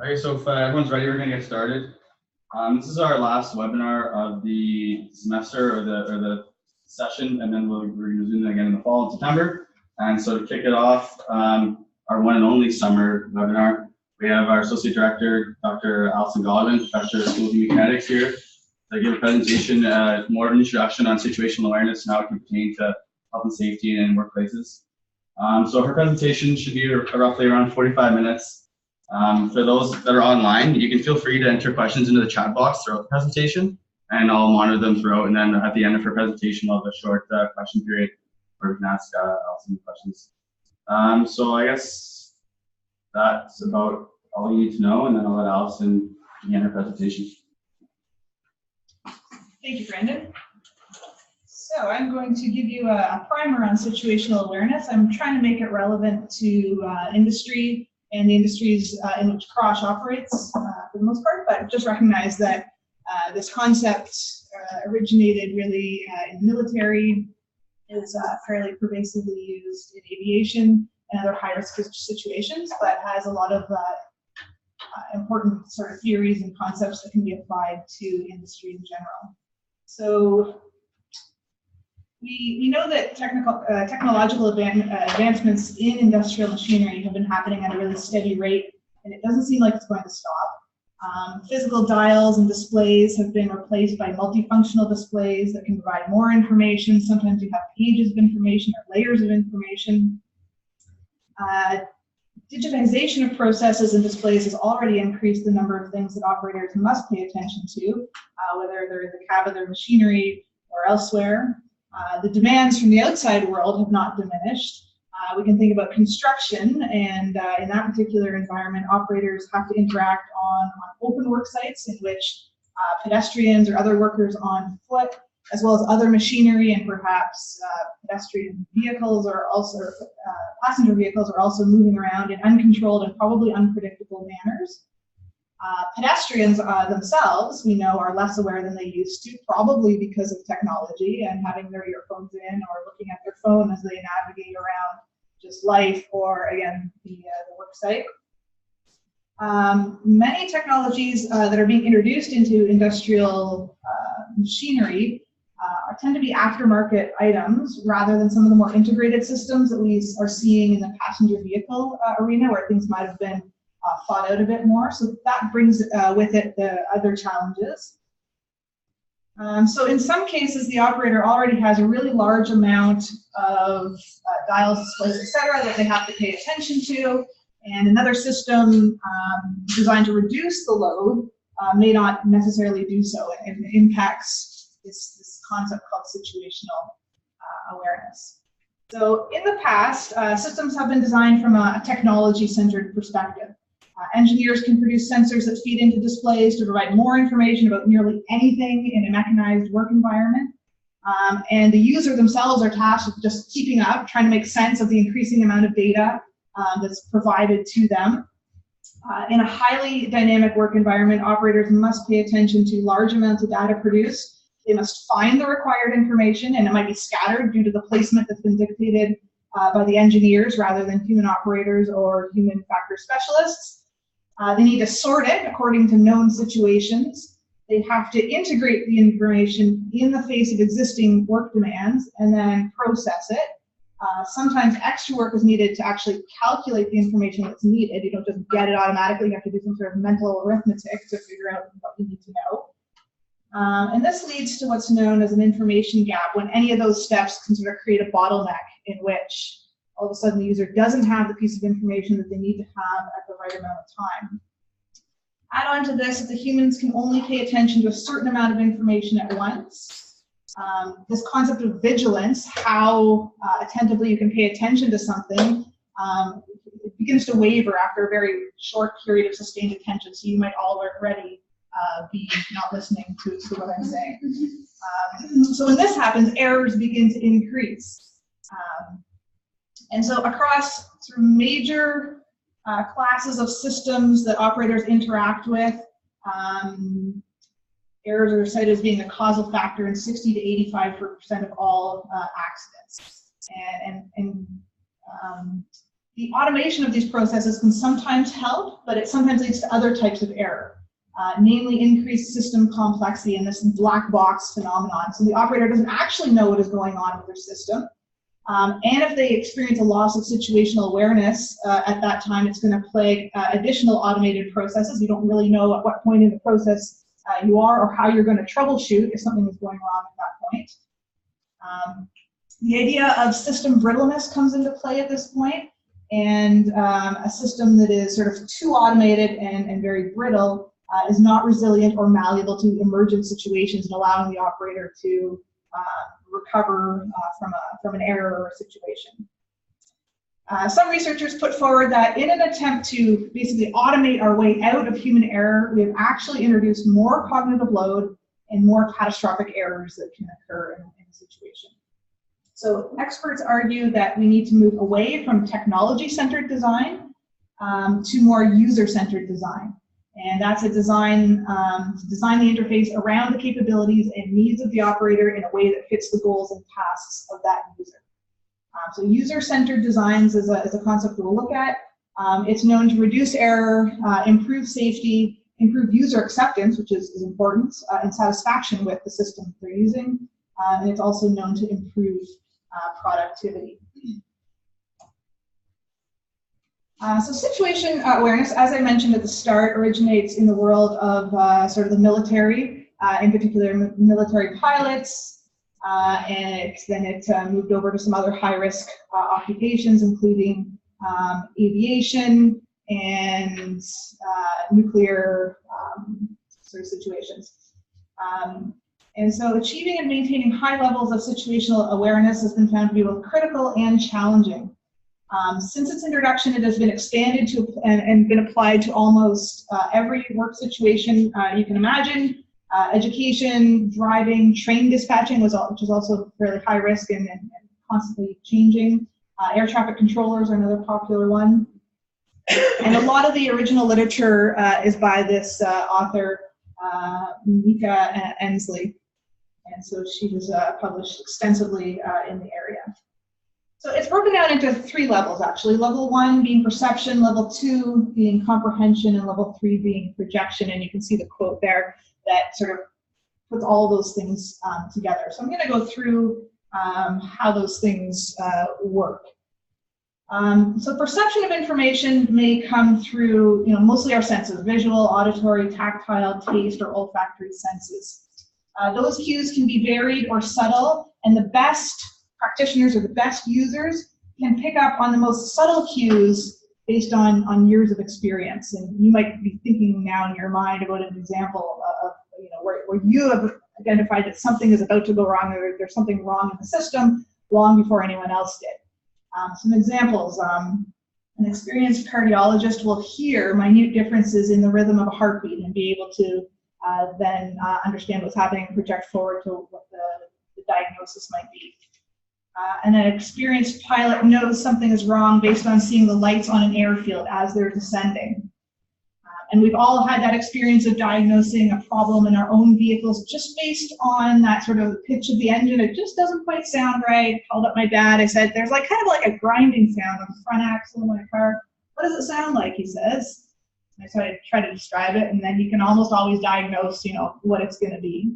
Okay, so if everyone's ready, we're going to get started. This is our last webinar of the semester or the session, and then we're going to resume it again in the fall in September. And so to kick it off, our one and only summer webinar, we have our Associate Director, Dr. Alison, Professor of School of Mechanics here, to give a presentation, more of an introduction on situational awareness and how it can pertain to health and safety in workplaces. So her presentation should be roughly around 45 minutes. For those that are online, you can feel free to enter questions into the chat box throughout the presentation, and I'll monitor them throughout. And then at the end of her presentation, I'll have a short question period where we can ask Alison questions. So I guess that's about all you need to know, and then I'll let Alison begin her presentation. Thank you, Brandon. So I'm going to give you a primer on situational awareness. I'm trying to make it relevant to industry and the industries in which CROSH operates for the most part, but just recognize that this concept originated really in the military, is fairly pervasively used in aviation and other high-risk situations, but has a lot of important sort of theories and concepts that can be applied to industry in general. So we know that technological advancements in industrial machinery have been happening at a really steady rate, and it doesn't seem like it's going to stop. Physical dials and displays have been replaced by multifunctional displays that can provide more information. Sometimes you have pages of information or layers of information. Digitization of processes and displays has already increased the number of things that operators must pay attention to, whether they're in the cab of their machinery or elsewhere. The demands from the outside world have not diminished. We can think about construction, and in that particular environment, operators have to interact on open work sites in which pedestrians or other workers on foot, as well as other machinery and perhaps pedestrian vehicles are also, passenger vehicles are also moving around in uncontrolled and probably unpredictable manners. Pedestrians themselves, we know, are less aware than they used to, probably because of technology and having their earphones in or looking at their phone as they navigate around just life or, again, the work site. Many technologies that are being introduced into industrial machinery tend to be aftermarket items rather than some of the more integrated systems that we are seeing in the passenger vehicle arena, where things might have been thought out a bit more. So that brings with it the other challenges. So in some cases, the operator already has a really large amount of dials, displays, etc., that they have to pay attention to, and another system designed to reduce the load may not necessarily do so, and it impacts this concept called situational awareness. So in the past, systems have been designed from a technology-centered perspective. Engineers can produce sensors that feed into displays to provide more information about nearly anything in a mechanized work environment. And the user themselves are tasked with just keeping up, trying to make sense of the increasing amount of data that's provided to them. In a highly dynamic work environment, operators must pay attention to large amounts of data produced. They must find the required information, and it might be scattered due to the placement that's been dictated by the engineers rather than human operators or human factor specialists. They need to sort it according to known situations. They have to integrate the information in the face of existing work demands and then process it. Sometimes extra work is needed to actually calculate the information that's needed. You don't just get it automatically. You have to do some sort of mental arithmetic to figure out what you need to know. And this leads to what's known as an information gap, when any of those steps can sort of create a bottleneck in which all of a sudden the user doesn't have the piece of information that they need to have at the right amount of time. Add on to this that the humans can only pay attention to a certain amount of information at once. This concept of vigilance, how attentively you can pay attention to something, it begins to waver after a very short period of sustained attention, so you might already be not listening to what I'm saying. So when this happens, errors begin to increase. And so across sort of major classes of systems that operators interact with, errors are cited as being a causal factor in 60 to 85% of all accidents. And The automation of these processes can sometimes help, but it sometimes leads to other types of error, namely increased system complexity and this black box phenomenon. So the operator doesn't actually know what is going on with their system. And if they experience a loss of situational awareness at that time, it's going to plague additional automated processes. You don't really know at what point in the process you are or how you're going to troubleshoot if something is going wrong at that point. The idea of system brittleness comes into play at this point, and a system that is sort of too automated and very brittle is not resilient or malleable to emergent situations and allowing the operator to recover from an error or a situation. Some researchers put forward that in an attempt to basically automate our way out of human error, we have actually introduced more cognitive load and more catastrophic errors that can occur in a situation. So experts argue that we need to move away from technology-centered design to more user-centered design. And that's a design to design the interface around the capabilities and needs of the operator in a way that fits the goals and tasks of that user. So user-centered designs is a concept we'll look at. It's known to reduce error, improve safety, improve user acceptance, which is important, and satisfaction with the system they're using. And it's also known to improve productivity. So situation awareness, as I mentioned at the start, originates in the world of sort of the military, in particular military pilots, and then it moved over to some other high-risk occupations, including aviation and nuclear sort of situations. And so achieving and maintaining high levels of situational awareness has been found to be both critical and challenging. Since its introduction, it has been expanded to and been applied to almost every work situation you can imagine. Education, driving, train dispatching, which is also fairly high risk and constantly changing. Air traffic controllers are another popular one. And a lot of the original literature is by this author, Mika Ensley. And so she was published extensively in the area. So it's broken down into 3 levels, actually. Level 1 being perception, level 2 being comprehension, and level 3 being projection. And you can see the quote there that sort of puts all those things together. So I'm going to go through how those things work. So perception of information may come through, mostly our senses: visual, auditory, tactile, taste, or olfactory senses. Those cues can be varied or subtle, and the best practitioners or the best users can pick up on the most subtle cues based on years of experience. And you might be thinking now in your mind about an example of where you have identified that something is about to go wrong, or there's something wrong in the system long before anyone else did. Some examples: an experienced cardiologist will hear minute differences in the rhythm of a heartbeat and be able to then understand what's happening and project forward to what the diagnosis might be. And an experienced pilot knows something is wrong based on seeing the lights on an airfield as they're descending. And we've all had that experience of diagnosing a problem in our own vehicles just based on that sort of pitch of the engine. It just doesn't quite sound right. I called up my dad. I said, there's kind of like a grinding sound on the front axle of my car. What does it sound like? He says. And so I try to describe it, and then you can almost always diagnose, what it's going to be.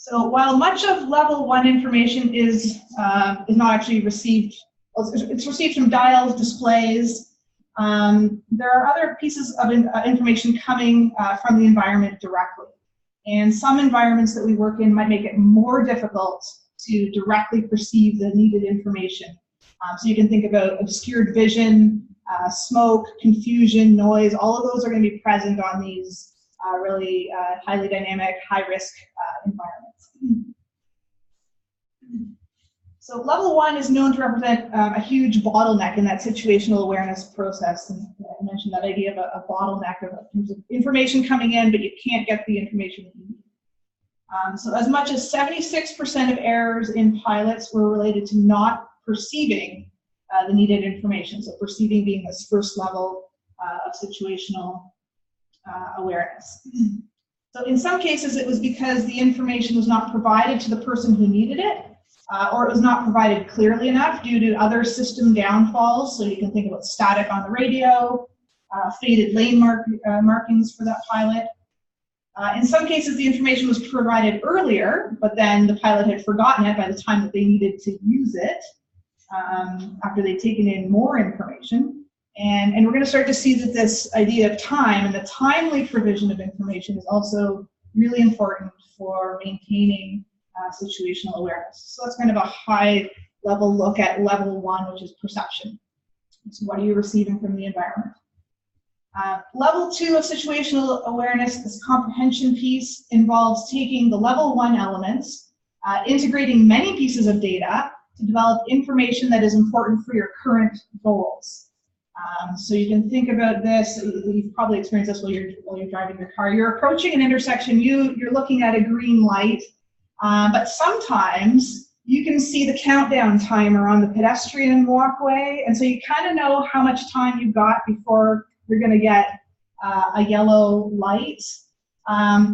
So while much of level 1 information is not actually received, it's received from dials, displays. There are other pieces of information coming from the environment directly. And some environments that we work in might make it more difficult to directly perceive the needed information. So you can think about obscured vision, smoke, confusion, noise. All of those are going to be present on these really highly dynamic, high-risk environments. So level 1 is known to represent a huge bottleneck in that situational awareness process. And I mentioned that idea of a bottleneck in terms of information coming in, but you can't get the information that you need. So as much as 76% of errors in pilots were related to not perceiving the needed information. So perceiving being this first level of situational awareness. So in some cases, it was because the information was not provided to the person who needed it. or it was not provided clearly enough due to other system downfalls. So you can think about static on the radio, faded lane markings for that pilot. In some cases, the information was provided earlier, but then the pilot had forgotten it by the time that they needed to use it after they'd taken in more information. And we're going to start to see that this idea of time and the timely provision of information is also really important for maintaining situational awareness. So that's kind of a high-level look at level 1, which is perception. So what are you receiving from the environment? Level 2 of situational awareness, this comprehension piece, involves taking the level 1 elements, integrating many pieces of data to develop information that is important for your current goals. So you can think about this, you've probably experienced this while you're driving your car. You're approaching an intersection, you're looking at a green light, but sometimes you can see the countdown timer on the pedestrian walkway, and so you kind of know how much time you've got before you're going to get a yellow light.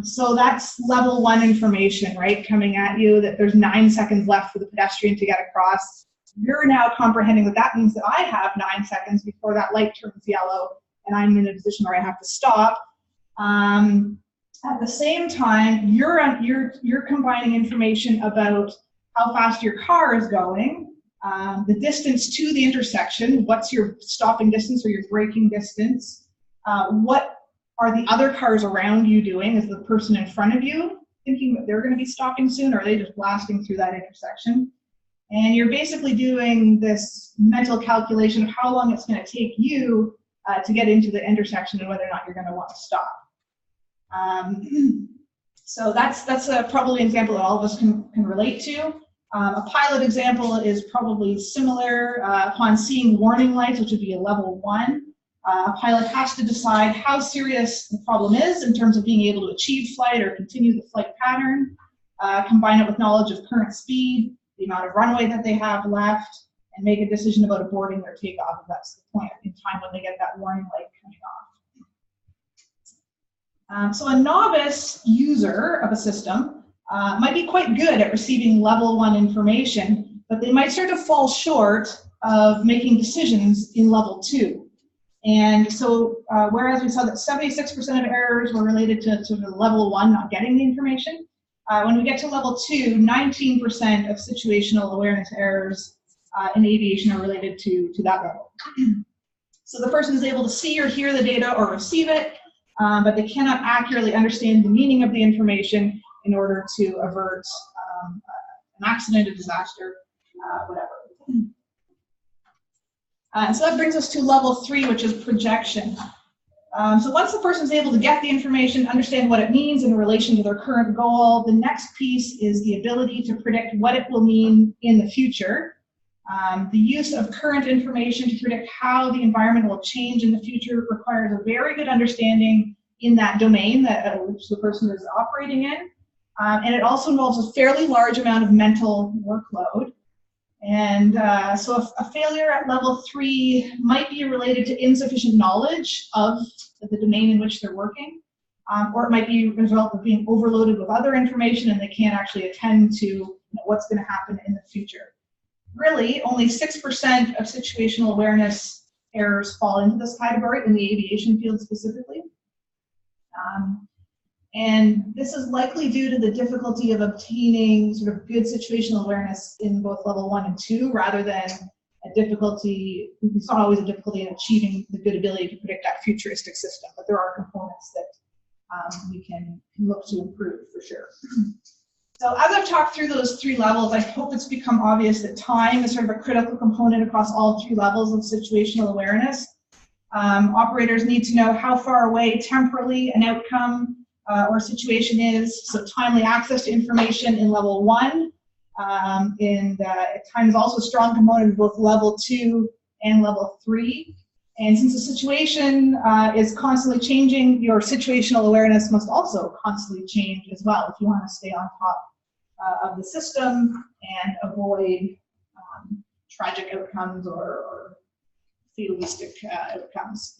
So that's level 1 information, right, coming at you, that there's 9 seconds left for the pedestrian to get across. You're now comprehending that means that I have 9 seconds before that light turns yellow, and I'm in a position where I have to stop. At the same time, you're combining information about how fast your car is going, the distance to the intersection, what's your stopping distance or your braking distance, what are the other cars around you doing? Is the person in front of you thinking that they're going to be stopping soon, or are they just blasting through that intersection? And you're basically doing this mental calculation of how long it's going to take you to get into the intersection and whether or not you're going to want to stop. So that's probably an example that all of us can relate to. A pilot example is probably similar. Upon seeing warning lights, which would be a level 1, a pilot has to decide how serious the problem is in terms of being able to achieve flight or continue the flight pattern, combine it with knowledge of current speed, the amount of runway that they have left, and make a decision about aborting their takeoff if that's the point in time when they get that warning light coming off. So a novice user of a system might be quite good at receiving level 1 information, but they might start to fall short of making decisions in level 2. And so whereas we saw that 76% of errors were related to the level 1 not getting the information, when we get to level 2, 19% of situational awareness errors in aviation are related to that level. So the person is able to see or hear the data or receive it, but they cannot accurately understand the meaning of the information in order to avert an accident, a disaster, whatever. So that brings us to level 3, which is projection. So once the person is able to get the information, understand what it means in relation to their current goal, the next piece is the ability to predict what it will mean in the future. The use of current information to predict how the environment will change in the future requires a very good understanding in that domain that which the person is operating in. And it also involves a fairly large amount of mental workload. And so a failure at level 3 might be related to insufficient knowledge of the domain in which they're working, or it might be a result of being overloaded with other information and they can't actually attend to what's going to happen in the future. Really, only 6% of situational awareness errors fall into this category in the aviation field specifically. And this is likely due to the difficulty of obtaining sort of good situational awareness in both level 1 and 2, rather than a difficulty, it's not always a difficulty in achieving the good ability to predict that futuristic system, but there are components that we can look to improve for sure. So as I've talked through those 3 levels, I hope it's become obvious that time is sort of a critical component across all 3 levels of situational awareness. Operators need to know how far away temporally an outcome or situation is, so timely access to information in level 1. Time is also a strong component of both level 2 and level 3. And since the situation is constantly changing, your situational awareness must also constantly change as well if you want to stay on top of the system and avoid tragic outcomes or fatalistic outcomes.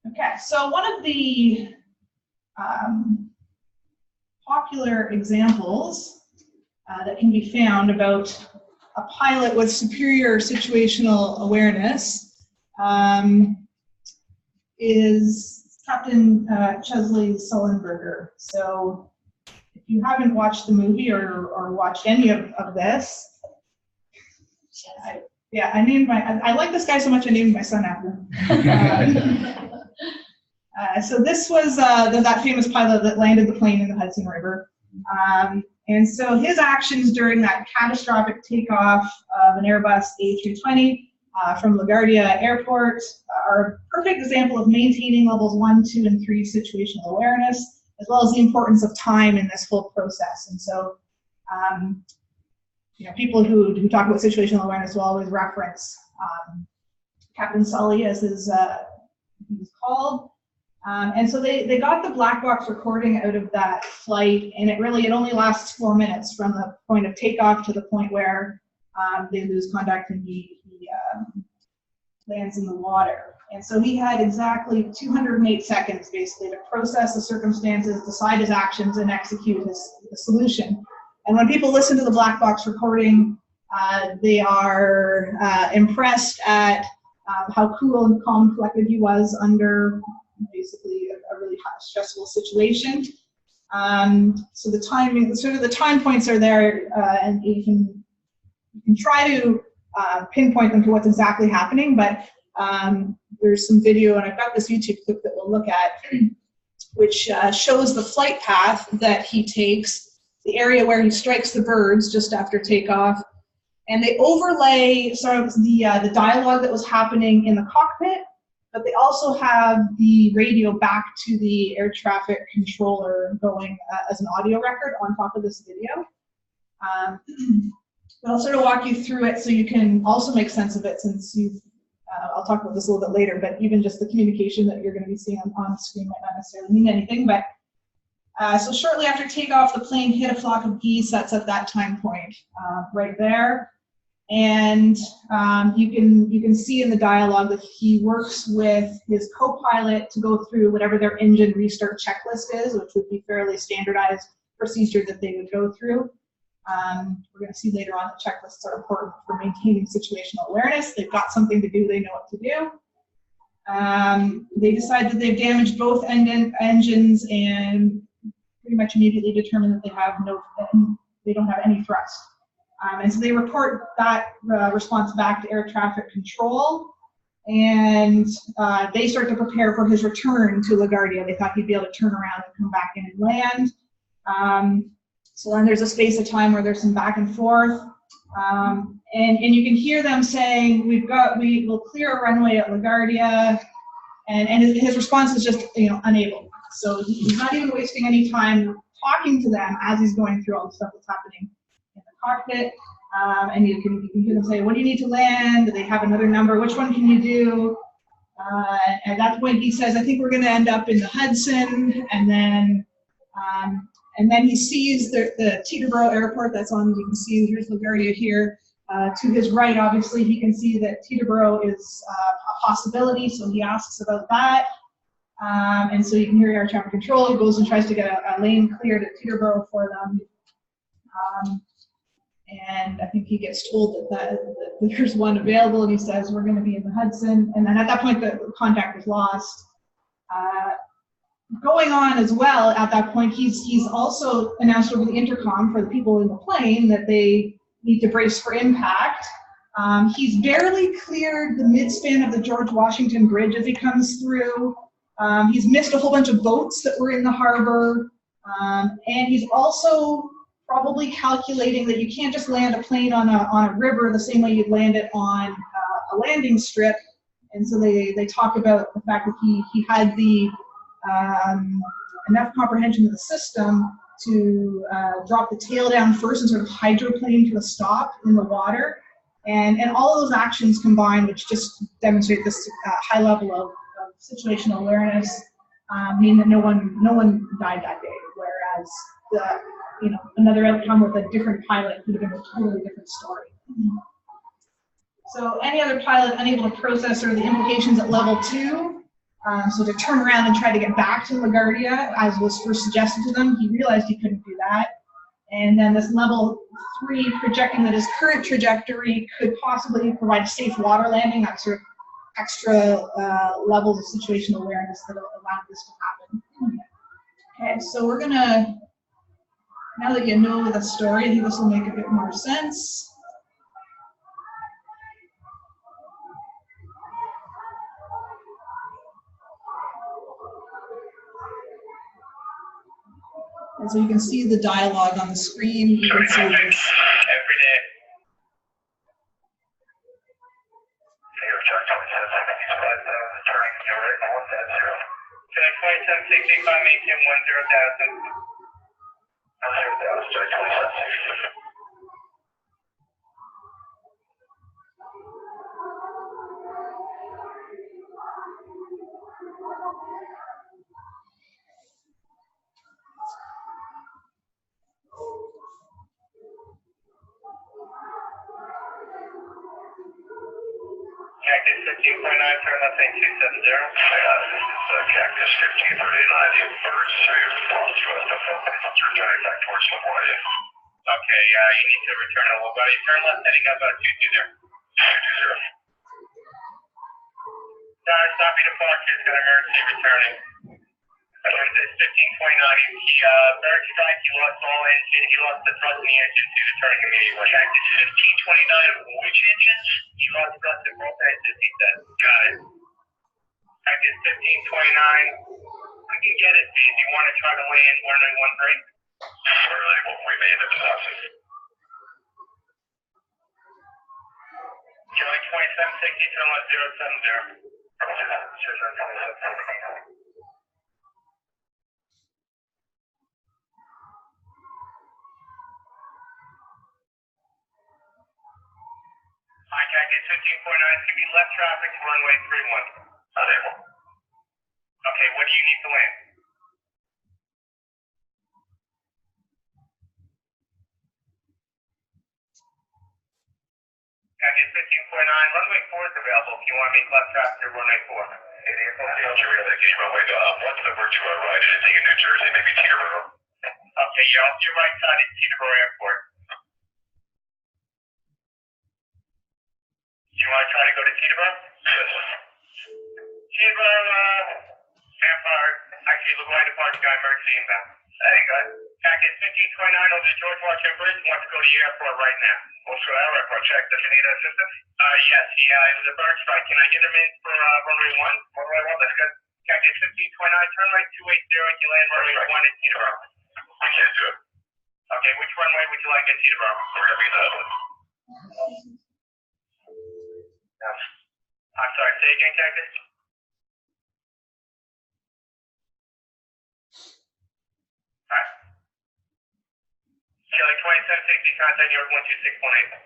Okay, so one of the popular examples that can be found about a pilot with superior situational awareness is Captain Chesley Sullenberger. So if you haven't watched the movie or watched any of this, I like this guy so much I named my son after him. So this was that famous pilot that landed the plane in the Hudson River. And so his actions during that catastrophic takeoff of an Airbus A320 from LaGuardia Airport are a perfect example of maintaining levels 1, 2, and 3 situational awareness, as well as the importance of time in this whole process. And so, people who talk about situational awareness will always reference Captain Sully as he was called. And so they got the black box recording out of that flight, and it only lasts 4 minutes from the point of takeoff to the point where they lose contact and he lands in the water. And so he had exactly 208 seconds, basically, to process the circumstances, decide his actions, and execute his solution. And when people listen to the black box recording, they are impressed at how cool and calm and collected he was under basically a really stressful situation. So the timing, sort of the time points are there, and you can try to pinpoint them to what's exactly happening, but there's some video, and I've got this YouTube clip that we'll look at, which shows the flight path that he takes, the area where he strikes the birds just after takeoff, and they overlay sort of the dialogue that was happening in the cockpit, but they also have the radio back to the air traffic controller going as an audio record on top of this video. But I'll sort of walk you through it so you can also make sense of it, since I'll talk about this a little bit later, but even just the communication that you're going to be seeing on the screen might not necessarily mean anything. But so shortly after takeoff, the plane hit a flock of geese. That's at that time point right there. And you can see in the dialogue that he works with his co-pilot to go through whatever their engine restart checklist is, which would be fairly standardized procedure that they would go through. We're going to see later on that checklists are important for maintaining situational awareness. They've got something to do, they know what to do. They decide that they've damaged both engines and pretty much immediately determine that they don't have any thrust. And so they report that response back to air traffic control, and they start to prepare for his return to LaGuardia. They thought he'd be able to turn around and come back in and land. So then there's a space of time where there's some back and forth, and you can hear them saying, we will clear a runway at LaGuardia, and his response is just unable. So he's not even wasting any time talking to them as he's going through all the stuff that's happening in the cockpit, and you can hear them say, what do you need to land? Do they have another number? Which one can you do? At that point he says, I think we're going to end up in the Hudson, and then he sees the Teterboro Airport that's on, you can see here's LaGuardia here. To his right, obviously, he can see that Teterboro is a possibility, so he asks about that. And so you can hear air traffic control. He goes and tries to get a lane cleared at Teterboro for them. And I think he gets told that there's one available, and he says, we're going to be in the Hudson. And then at that point, the contact is lost. Going on as well, at that point, he's also announced over the intercom for the people in the plane that they need to brace for impact. He's barely cleared the midspan of the George Washington Bridge as he comes through. He's missed a whole bunch of boats that were in the harbor. And he's also probably calculating that you can't just land a plane on a river the same way you'd land it on a landing strip. And so they talk about the fact that he had the enough comprehension of the system to drop the tail down first and sort of hydroplane to a stop in the water. And all of those actions combined, which just demonstrate this high level of situational awareness, mean that no one died that day, whereas another outcome with a different pilot could have been a totally different story. So any other pilot unable to process sort of the implications at level 2, so to turn around and try to get back to LaGuardia, as was first suggested to them, he realized he couldn't do that. And then this level 3, projecting that his current trajectory could possibly provide a safe water landing, that sort of extra levels of situational awareness that allow this to happen. Okay, so we're gonna, now that you know the story, I think this will make a bit more sense. And so you can see the dialogue on the screen. You can see this. Every day. Cactus 15.9, turn left lane 270. This is Cactus 1539, the first returning back towards the water. Okay, you need to return a little bit. Turn left heading up 220. 220. Stop your departure, it's got emergency returning. This 15.9, third strike, he lost all engine, he lost the thrust in the engine to the turning immediately. Cactus 1529, which engines? He lost thrust in both engines, he said. Got it. Cactus 1529, we can get it, if you want to try to land 1913. Really, what we made the disaster. Charlie 2760, turn left 070. Hi, Cactus 15.9, it's going to be left traffic to runway 31. Unable. Okay, what do you need to land? Cactus 15.9, runway 4 is available if you want to make left traffic to runway 4. What's the virtual ride? Anything in New Jersey, maybe Teterboro? Okay, you're off your right side at Teterboro Airport. You want to try to go to Teterboro? Yes. Teterboro, Empire, actually, LaGuardia Departure guy, emergency inbound. There you go. Cactus 1529 over the George Washington Bridge, wants to go to the airport right now. Also, airport check, does he need assistance? Yes, it was a bird strike. Can I get him in for runway 1? Runway 1, that's good. Cactus 1529, turn right 280, you land runway 1 at Teterboro. We can't do it. Okay, which runway would you like at Teterboro? We're going to be that one. I'm sorry, say again, Cactus? Alright. Charlie 2760, contact New York 12618.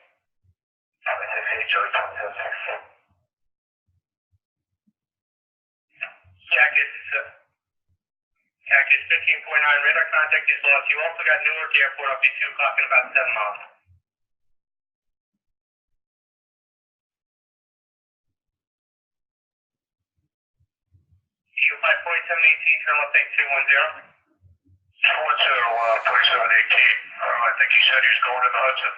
Charlie 2760. Cactus 15.9, radar contact is lost. You also got Newark Airport up at 2 o'clock in about 7 miles. EU 54718, turn left lane 210. 4718. I think he said he's going to the Hudson.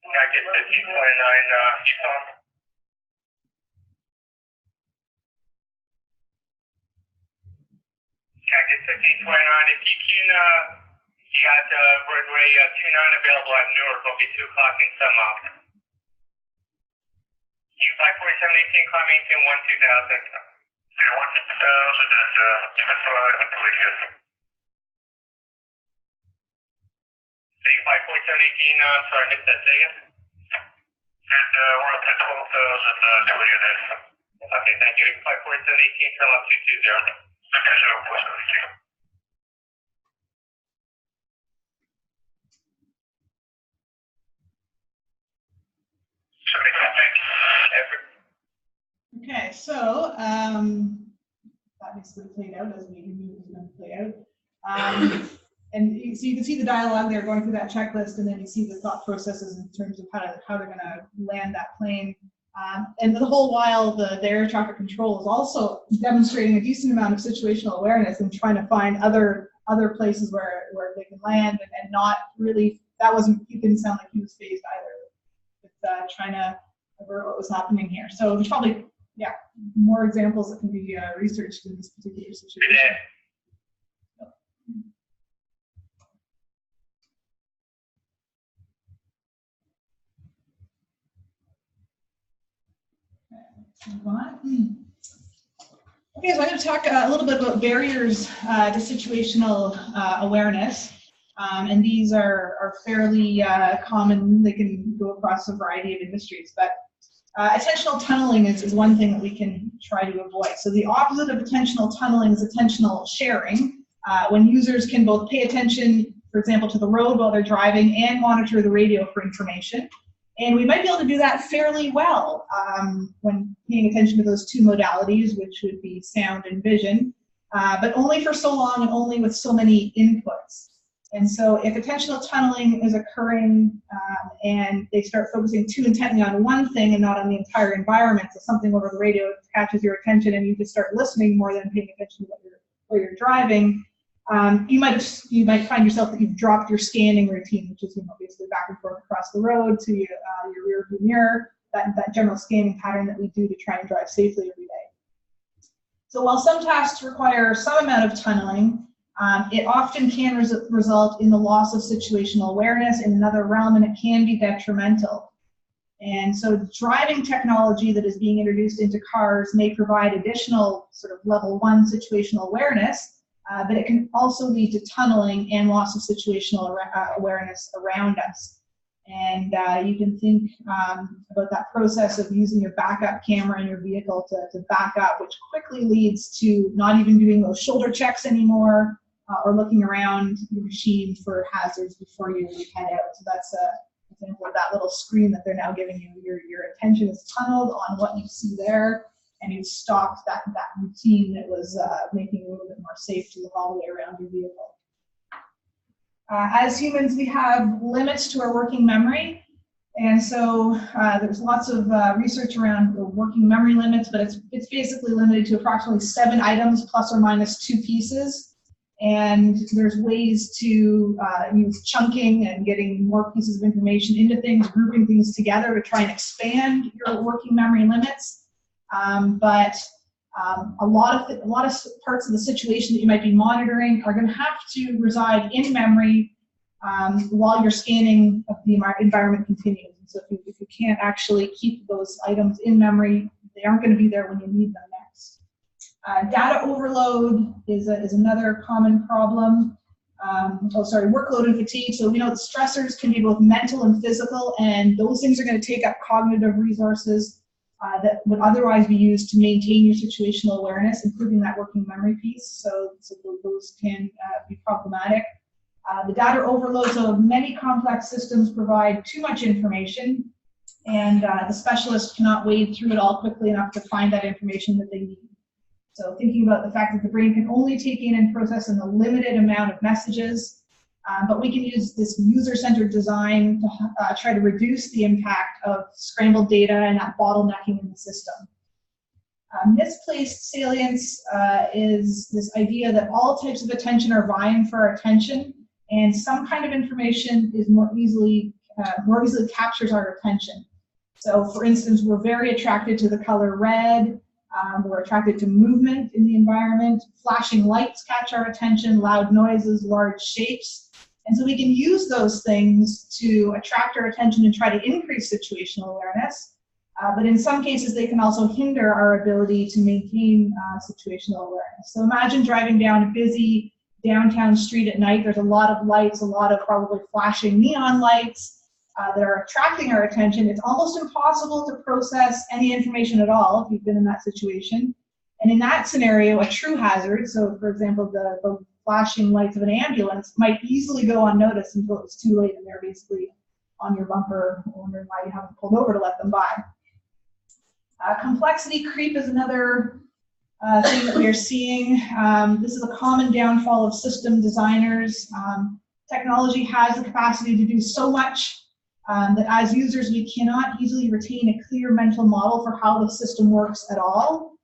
Cactus 15.9, he's on. Cactus 1529, if you can, you got runway 29 available at Newark, will be 2 o'clock in some miles. EU 54718, climb maintain 12000. 12000 and even 5, please. EU 54718, I'm sorry, missed that second. And we're up to 12,000, units. Okay, thank you. 54718, turn left 220. Okay, so 417. Okay, so that basically played out as we knew it was going to play out. And so you can see the dialogue there going through that checklist, and then you see the thought processes in terms of how they're going to land that plane. And the whole while, the air traffic control is also demonstrating a decent amount of situational awareness and trying to find other places where they can land and not really that wasn't, he didn't sound like he was phased either with trying to avert what was happening here. So there's probably, yeah, more examples that can be researched in this particular situation. Move on. Okay, so I'm going to talk a little bit about barriers to situational awareness. And these are fairly common. They can go across a variety of industries. But attentional tunneling is one thing that we can try to avoid. So the opposite of attentional tunneling is attentional sharing, when users can both pay attention, for example, to the road while they're driving and monitor the radio for information. And we might be able to do that fairly well when paying attention to those two modalities, which would be sound and vision, but only for so long and only with so many inputs. And so if attentional tunneling is occurring and they start focusing too intently on one thing and not on the entire environment, so something over the radio catches your attention and you just start listening more than paying attention to where you're driving, you might find yourself that you've dropped your scanning routine, which is basically back and forth across the road to your rear view mirror, that general scanning pattern that we do to try and drive safely every day. So while some tasks require some amount of tunneling, it often can result in the loss of situational awareness in another realm, and it can be detrimental. And so driving technology that is being introduced into cars may provide additional sort of level 1 situational awareness, but it can also lead to tunneling and loss of situational awareness around us. And you can think about that process of using your backup camera in your vehicle to back up, which quickly leads to not even doing those shoulder checks anymore, or looking around your machine for hazards before you head out. So that's an example of that little screen that they're now giving you. Your attention is tunneled on what you see there, and you've stopped that routine that was making it a little bit more safe to look all the way around your vehicle. As humans, we have limits to our working memory, and so there's lots of research around the working memory limits, but it's basically limited to approximately 7 items plus or minus 2 pieces. And there's ways to use chunking and getting more pieces of information into things, grouping things together to try and expand your working memory limits. But a lot of parts of the situation that you might be monitoring are going to have to reside in memory while your scanning of the environment continues. And so if you can't actually keep those items in memory, they aren't going to be there when you need them next. Data overload is another common problem. Workload and fatigue. So we know that stressors can be both mental and physical, and those things are going to take up cognitive resources that would otherwise be used to maintain your situational awareness, including that working memory piece. So those can be problematic. The data overload, so many complex systems provide too much information, and the specialist cannot wade through it all quickly enough to find that information that they need. So thinking about the fact that the brain can only take in and process in a limited amount of messages, but we can use this user-centered design to try to reduce the impact of scrambled data and that bottlenecking in the system. Misplaced salience is this idea that all types of attention are vying for our attention, and some kind of information is more easily captures our attention. So for instance, we're very attracted to the color red. We're attracted to movement in the environment. Flashing lights catch our attention, loud noises, large shapes. And so we can use those things to attract our attention and try to increase situational awareness. But in some cases, they can also hinder our ability to maintain situational awareness. So imagine driving down a busy downtown street at night. There's a lot of lights, a lot of probably flashing neon lights that are attracting our attention. It's almost impossible to process any information at all if you've been in that situation. And in that scenario, a true hazard, so for example, the flashing lights of an ambulance might easily go unnoticed until it's too late and they're basically on your bumper wondering why you haven't pulled over to let them by. Complexity creep is another thing that we are seeing. This is a common downfall of system designers. Technology has the capacity to do so much that as users we cannot easily retain a clear mental model for how the system works at all.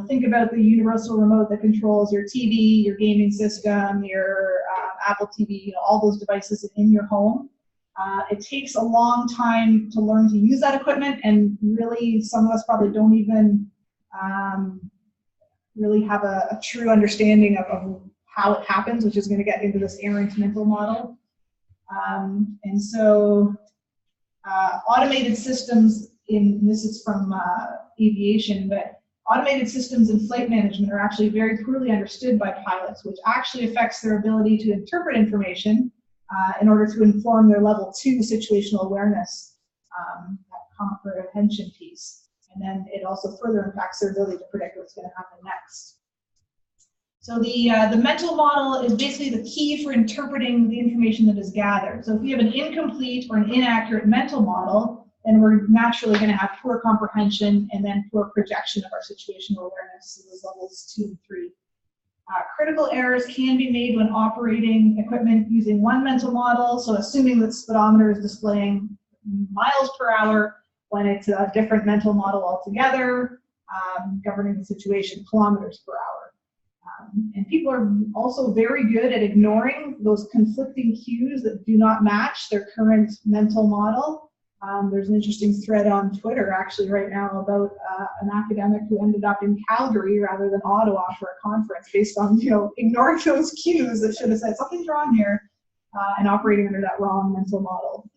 Think about the universal remote that controls your TV, your gaming system, your Apple TV, all those devices in your home. It takes a long time to learn to use that equipment, and really some of us probably don't even really have a true understanding of how it happens, which is going to get into this errant mental model. And so automated systems this is from aviation, but automated systems in flight management are actually very poorly understood by pilots, which actually affects their ability to interpret information in order to inform their level 2 situational awareness, that comprehension piece. And then it also further impacts their ability to predict what's going to happen next. So the mental model is basically the key for interpreting the information that is gathered. So if you have an incomplete or an inaccurate mental model, then we're naturally going to have poor comprehension and then poor projection of our situational awareness in those levels 2 and 3. Critical errors can be made when operating equipment using one mental model, so assuming that the speedometer is displaying miles per hour when it's a different mental model altogether, governing the situation kilometers per hour. And people are also very good at ignoring those conflicting cues that do not match their current mental model. There's an interesting thread on Twitter actually right now about an academic who ended up in Calgary rather than Ottawa for a conference based on ignoring those cues that should have said something's wrong here and operating under that wrong mental model.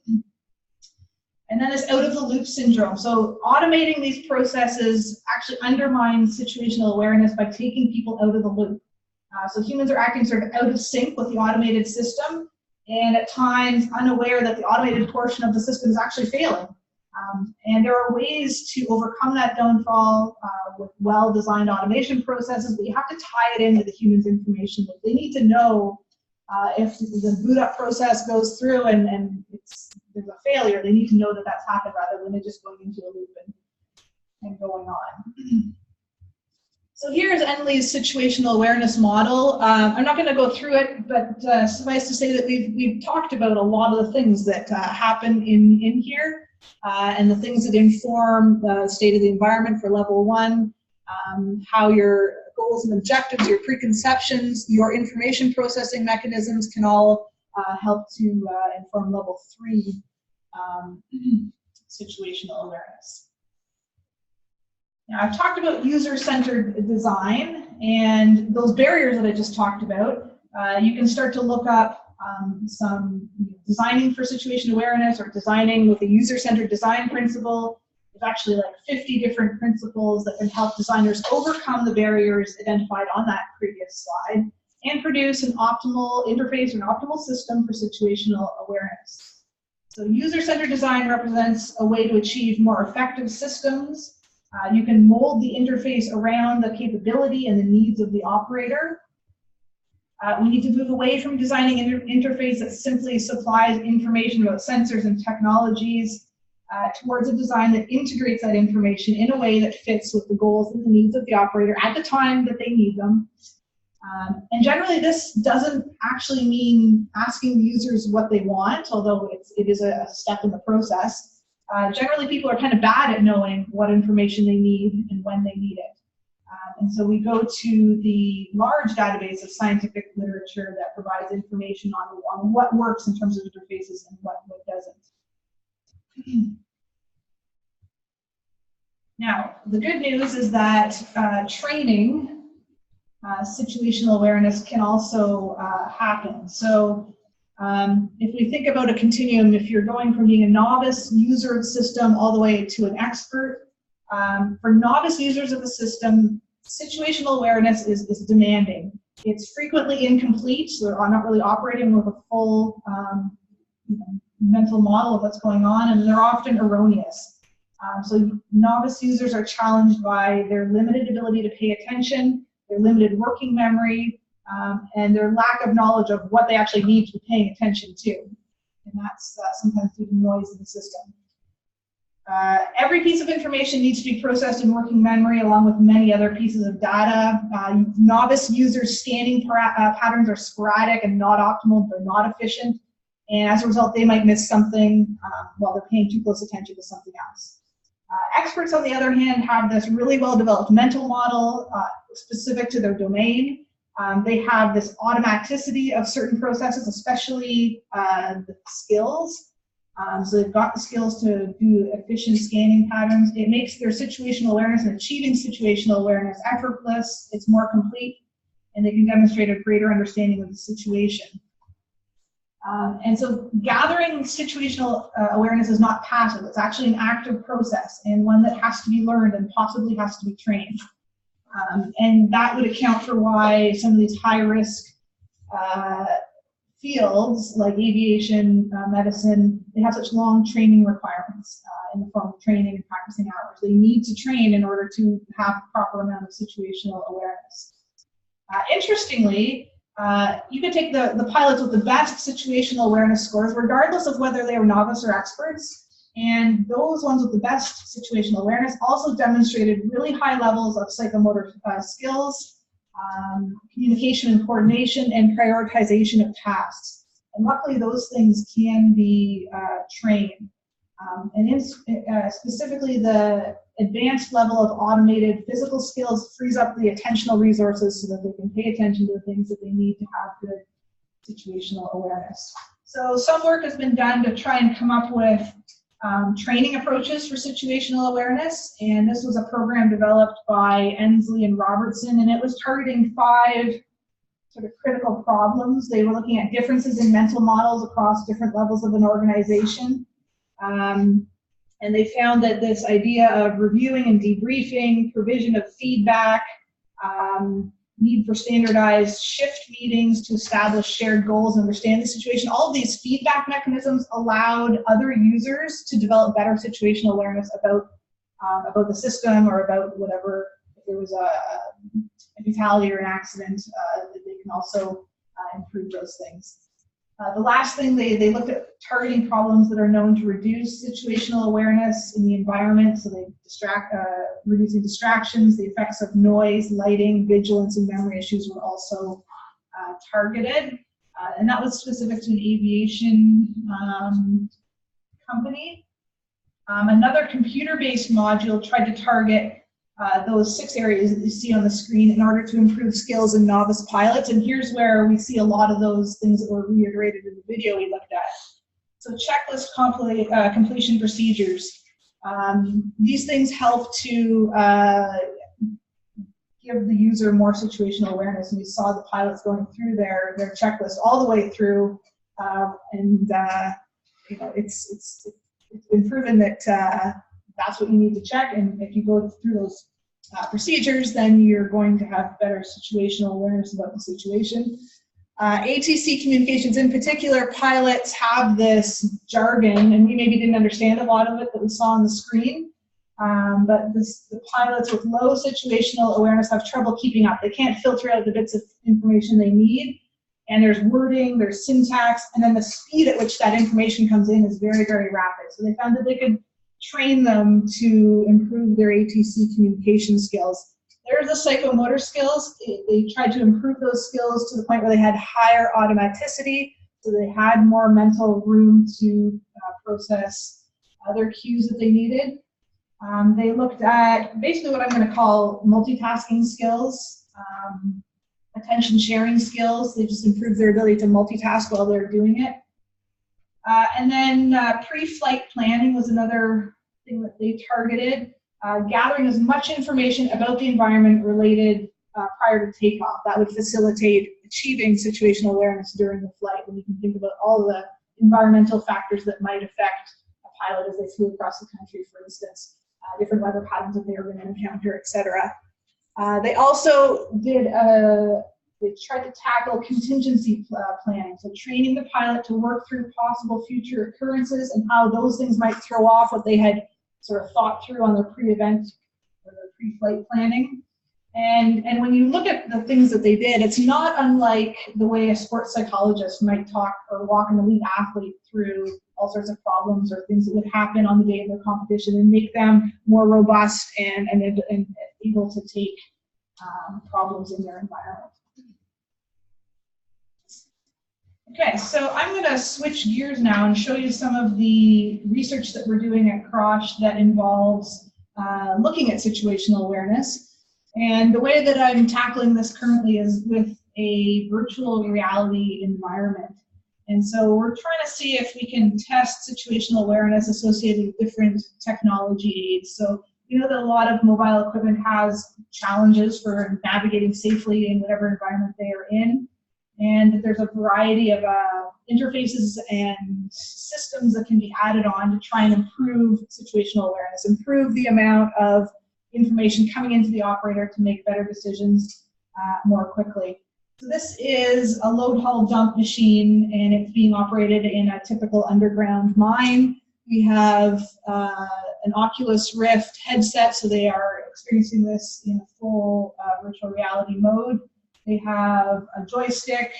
And then this out-of-the-loop syndrome. So automating these processes actually undermines situational awareness by taking people out of the loop. So humans are acting sort of out of sync with the automated system, and at times unaware that the automated portion of the system is actually failing. And there are ways to overcome that downfall with well-designed automation processes, but you have to tie it into the human's information. Like they need to know if the boot up process goes through and there's a failure, they need to know that that's happened rather than it just going into a loop and going on. So here's Enley's situational awareness model. I'm not going to go through it, but suffice to say that we've talked about a lot of the things that happen in here and the things that inform the state of the environment for level 1, how your goals and objectives, your preconceptions, your information processing mechanisms can all help to inform level 3 situational awareness. Now, I've talked about user-centered design and those barriers that I just talked about. You can start to look up some designing for situation awareness or designing with a user-centered design principle. There's actually like 50 different principles that can help designers overcome the barriers identified on that previous slide and produce an optimal interface or an optimal system for situational awareness. So user-centered design represents a way to achieve more effective systems. You can mold the interface around the capability and the needs of the operator. We need to move away from designing an interface that simply supplies information about sensors and technologies towards a design that integrates that information in a way that fits with the goals and the needs of the operator at the time that they need them. And generally, this doesn't actually mean asking users what they want, although it is a step in the process. Generally, people are kind of bad at knowing what information they need and when they need it. And so we go to the large database of scientific literature that provides information on what works in terms of interfaces and what doesn't. Now, the good news is that training situational awareness can also happen. So if we think about a continuum, if you're going from being a novice user of the system all the way to an expert, for novice users of the system, situational awareness is demanding. It's frequently incomplete, so they're not really operating with a full mental model of what's going on, and they're often erroneous. So novice users are challenged by their limited ability to pay attention, their limited working memory, and their lack of knowledge of what they actually need to be paying attention to. And that's sometimes due to noise in the system. Every piece of information needs to be processed in working memory along with many other pieces of data. Novice users' scanning patterns are sporadic and not optimal, they're not efficient, and as a result they might miss something while they're paying too close attention to something else. Experts, on the other hand, have this really well-developed mental model specific to their domain. They have this automaticity of certain processes, especially the skills. So they've got the skills to do efficient scanning patterns. It makes their situational awareness and achieving situational awareness effortless. It's more complete, and they can demonstrate a greater understanding of the situation. And so gathering situational awareness is not passive. It's actually an active process, and one that has to be learned and possibly has to be trained. And that would account for why some of these high-risk fields like aviation, medicine, they have such long training requirements in the form of training and practicing hours. They need to train in order to have the proper amount of situational awareness. Interestingly, you could take the pilots with the best situational awareness scores, regardless of whether they were novice or experts, and those ones with the best situational awareness also demonstrated really high levels of psychomotor skills, communication and coordination, and prioritization of tasks. And luckily, those things can be trained. Specifically, the advanced level of automated physical skills frees up the attentional resources so that they can pay attention to the things that they need to have good situational awareness. So some work has been done to try and come up with training approaches for situational awareness, and this was a program developed by Ensley and Robertson, and it was targeting 5 sort of critical problems. They were looking at differences in mental models across different levels of an organization, and they found that this idea of reviewing and debriefing, provision of feedback, need for standardized shift meetings to establish shared goals and understand the situation. All of these feedback mechanisms allowed other users to develop better situational awareness about the system or about whatever. If there was a fatality or an accident, they can also improve those things. The last thing, they looked at targeting problems that are known to reduce situational awareness in the environment, so they reducing distractions. The effects of noise, lighting, vigilance, and memory issues were also targeted, and that was specific to an aviation company. Another computer-based module tried to target those 6 areas that you see on the screen in order to improve skills in novice pilots, and here's where we see a lot of those things that were reiterated in the video we looked at. So checklist completion procedures. These things help to give the user more situational awareness, and you saw the pilots going through their checklist all the way through, and you know, it's been proven that that's what you need to check, and if you go through those procedures, then you're going to have better situational awareness about the situation. ATC communications in particular, pilots have this jargon, and we maybe didn't understand a lot of it that we saw on the screen, but the pilots with low situational awareness have trouble keeping up. They can't filter out the bits of information they need, and there's wording, there's syntax, and then the speed at which that information comes in is very, very rapid. So they found that they could train them to improve their ATC communication skills. There's the psychomotor skills. They tried to improve those skills to the point where they had higher automaticity, so they had more mental room to process other cues that they needed. They looked at basically what I'm going to call multitasking skills, attention sharing skills. They just improved their ability to multitask while they're doing it. And then pre-flight planning was another thing that they targeted, gathering as much information about the environment related prior to takeoff. That would facilitate achieving situational awareness during the flight, when you can think about all the environmental factors that might affect a pilot as they flew across the country, for instance, different weather patterns that they were going to encounter, etc. They also did they tried to tackle contingency planning, so training the pilot to work through possible future occurrences and how those things might throw off what they had sort of thought through on their pre-event or their pre-flight planning. And when you look at the things that they did, it's not unlike the way a sports psychologist might talk or walk an elite athlete through all sorts of problems or things that would happen on the day of their competition and make them more robust and able to take problems in their environment. Okay, so I'm going to switch gears now and show you some of the research that we're doing at CROSH that involves looking at situational awareness. And the way that I'm tackling this currently is with a virtual reality environment. And so we're trying to see if we can test situational awareness associated with different technology aids. So you know that a lot of mobile equipment has challenges for navigating safely in whatever environment they are in. And there's a variety of interfaces and systems that can be added on to try and improve situational awareness, improve the amount of information coming into the operator to make better decisions more quickly. So this is a load haul dump machine, and it's being operated in a typical underground mine. We have an Oculus Rift headset, so they are experiencing this in a full virtual reality mode. They have a joystick,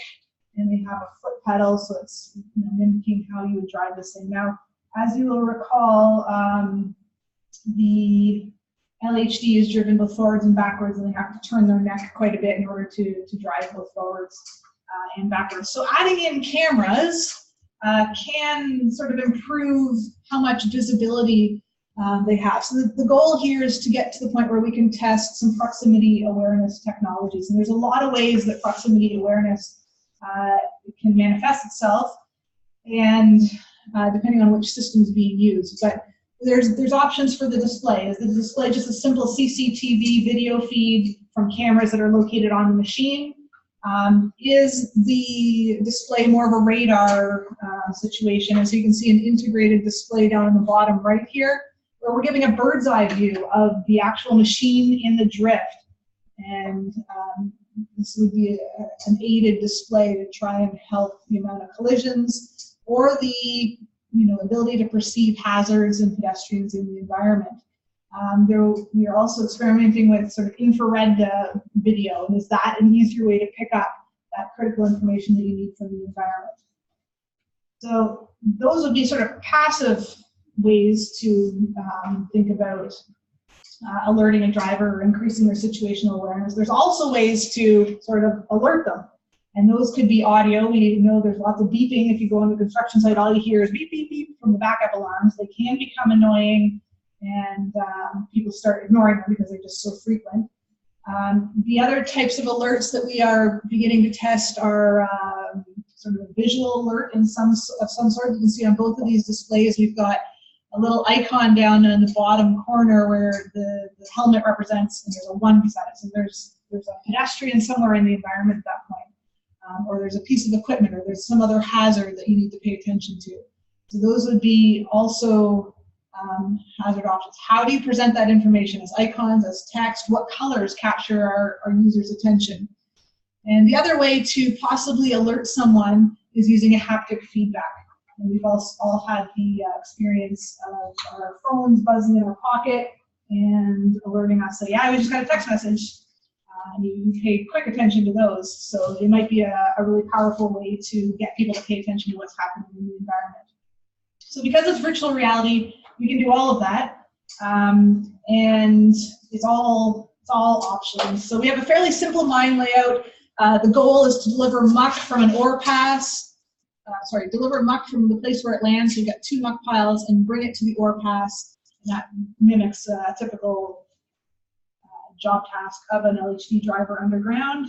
and they have a foot pedal, so it's mimicking how you would drive this thing. Now, as you will recall, the LHD is driven both forwards and backwards, and they have to turn their neck quite a bit in order to drive both forwards and backwards. So adding in cameras can sort of improve how much visibility they have. So the goal here is to get to the point where we can test some proximity awareness technologies. And there's a lot of ways that proximity awareness can manifest itself, and depending on which system is being used. But there's options for the display. Is the display just a simple CCTV video feed from cameras that are located on the machine? Is the display more of a radar situation? As you can see, an integrated display down in the bottom right here, where we're giving a bird's eye view of the actual machine in the drift. And this would be an aided display to try and help the amount of collisions or the ability to perceive hazards and pedestrians in the environment. We are also experimenting with sort of infrared video, and is that an easier way to pick up that critical information that you need from the environment? So those would be sort of passive ways to think about alerting a driver or increasing their situational awareness. There's also ways to sort of alert them. And those could be audio. We know there's lots of beeping. If you go on the construction site, all you hear is beep, beep, beep from the backup alarms. They can become annoying, and people start ignoring them because they're just so frequent. The other types of alerts that we are beginning to test are sort of a visual alert of some sort. You can see on both of these displays, we've got a little icon down in the bottom corner where the helmet represents, and there's a 1 beside it. So there's a pedestrian somewhere in the environment at that point. Or there's a piece of equipment, or there's some other hazard that you need to pay attention to. So those would be also hazard options. How do you present that information? As icons, as text? What colors capture our users' attention? And the other way to possibly alert someone is using a haptic feedback. And we've all had the experience of our phones buzzing in our pocket and alerting us, say, yeah, we just got a text message. And you pay quick attention to those. So it might be a really powerful way to get people to pay attention to what's happening in the environment. So because it's virtual reality, we can do all of that. And it's all options. So we have a fairly simple mine layout. The goal is to deliver muck from an ore pass. Deliver muck from the place where it lands. So you've got 2 muck piles and bring it to the ore pass. And that mimics a typical job task of an LHD driver underground.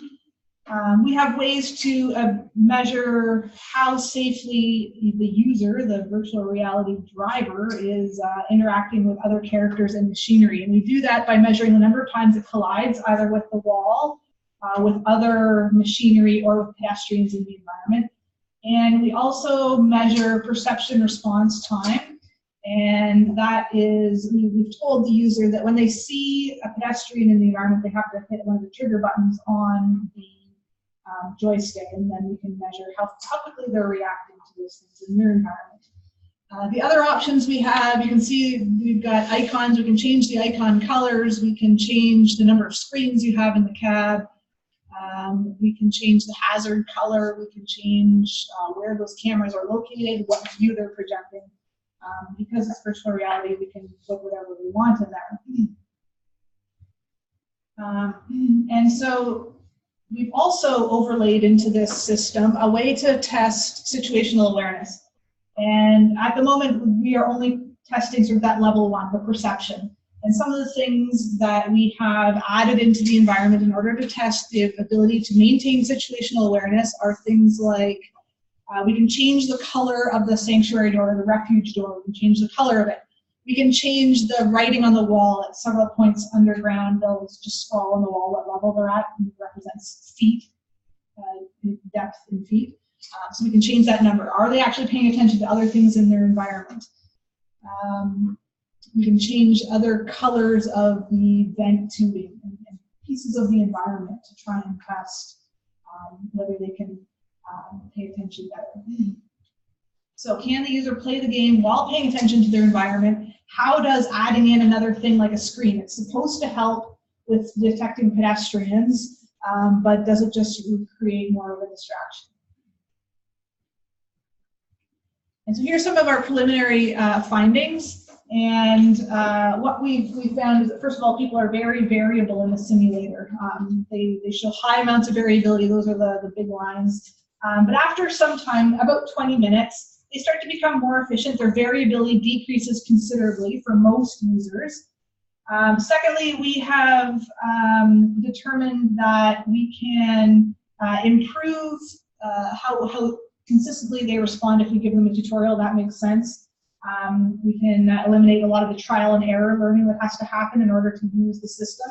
We have ways to measure how safely the user, the virtual reality driver, is interacting with other characters and machinery. And we do that by measuring the number of times it collides either with the wall, with other machinery, or with pedestrians in the environment. And we also measure perception response time. And that is, we've told the user that when they see a pedestrian in the environment, they have to hit one of the trigger buttons on the joystick, and then we can measure how quickly they're reacting to those things in their environment. The other options we have, you can see we've got icons. We can change the icon colors. We can change the number of screens you have in the cab. We can change the hazard color. We can change where those cameras are located, what view they're projecting. Because it's virtual reality, we can put whatever we want in there. And so we've also overlaid into this system a way to test situational awareness. And at the moment, we are only testing sort of that level 1, the perception. And some of the things that we have added into the environment in order to test the ability to maintain situational awareness are things like We can change the color of the sanctuary door, the refuge door. We can change the color of it. We can change the writing on the wall at several points underground. They'll just scroll on the wall what level they're at, and it represents feet, depth in feet. So we can change that number. Are they actually paying attention to other things in their environment? We can change other colors of the vent tubing and pieces of the environment to try and test whether they can pay attention better. So can the user play the game while paying attention to their environment? How does adding in another thing like a screen? It's supposed to help with detecting pedestrians, but does it just create more of a distraction? And so here's some of our preliminary findings. And what we found is that, first of all, people are very variable in the simulator. They show high amounts of variability. Those are the big lines. But after some time, about 20 minutes, they start to become more efficient. Their variability decreases considerably for most users. Secondly, we have determined that we can improve how consistently they respond if we give them a tutorial. That makes sense. We can eliminate a lot of the trial and error learning that has to happen in order to use the system.